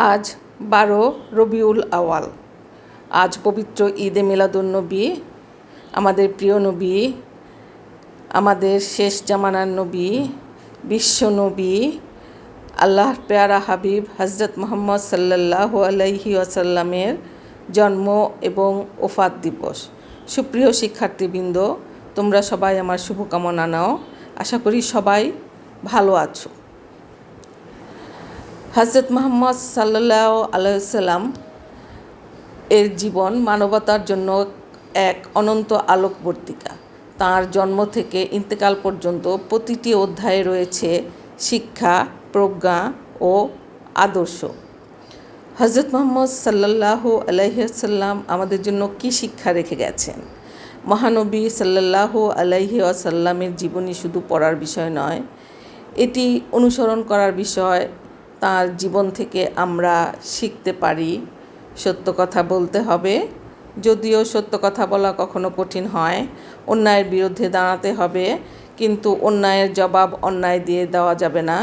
আজ 12 রবিউল আওয়াল। আজ পবিত্র ঈদে মিলাদুন্নবী। আমাদের প্রিয় নবী, আমাদের শেষ জামানার নবী, বিশ্ব নবী, আল্লাহর পেয়ারা হাবিব হজরত মুহাম্মদ সাল্লাল্লাহু আলাইহি ওয়াসাল্লামের জন্ম এবং ওফাত দিবস। সুপ্রিয় শিক্ষার্থীবৃন্দ, তোমরা সবাই আমার শুভকামনা নাও। আশা করি সবাই ভালো আছো। হজরত মুহাম্মদ সাল্লাল্লাহু আলাইহি ওয়াসাল্লাম এর জীবন মানবতার জন্য এক অনন্ত আলোকবর্তিকা। তাঁর জন্ম থেকে ইন্তেকাল পর্যন্ত প্রতিটি অধ্যায়ে রয়েছে শিক্ষা, প্রজ্ঞা ও আদর্শ। হজরত মুহাম্মদ সাল্লাল্লাহু আলাইহি ওয়াসাল্লাম আমাদের জন্য কী শিক্ষা রেখে গেছেন? মহানবী সাল্লাল্লাহু আলাইহি ওয়াসাল্লামের জীবনী শুধু পড়ার বিষয় নয়, এটি অনুসরণ করার বিষয়। তাঁর জীবন থেকে আমরা শিখতে পারি সত্য কথা বলতে হবে, যদিও সত্য কথা বলা কখনো কঠিন হয়। অন্যায়ের বিরুদ্ধে দাঁড়াতে হবে, কিন্তু অন্যায়ের জবাব অন্যায় দিয়ে দেওয়া যাবে না।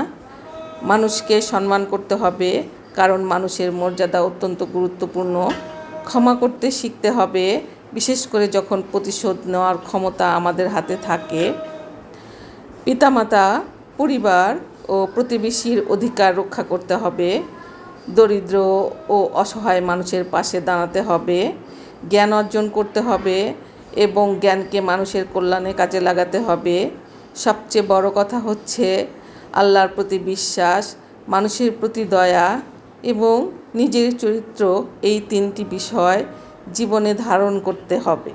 মানুষকে সম্মান করতে হবে, কারণ মানুষের মর্যাদা অত্যন্ত গুরুত্বপূর্ণ। ক্ষমা করতে শিখতে হবে, বিশেষ করে যখন প্রতিশোধ নেওয়ার ক্ষমতা আমাদের হাতে থাকে। পিতামাতা, পরিবার ও প্রতিবেশীর অধিকার রক্ষা করতে হবে। দরিদ্র ও অসহায় মানুষের পাশে দাঁড়াতে হবে। জ্ঞান অর্জন করতে হবে এবং জ্ঞানকে মানুষের কল্যাণে কাজে লাগাতে হবে। সবচেয়ে বড় কথা হচ্ছে আল্লাহর প্রতি বিশ্বাস, মানুষের প্রতি দয়া এবং নিজের চরিত্র, এই তিনটি বিষয় জীবনে ধারণ করতে হবে।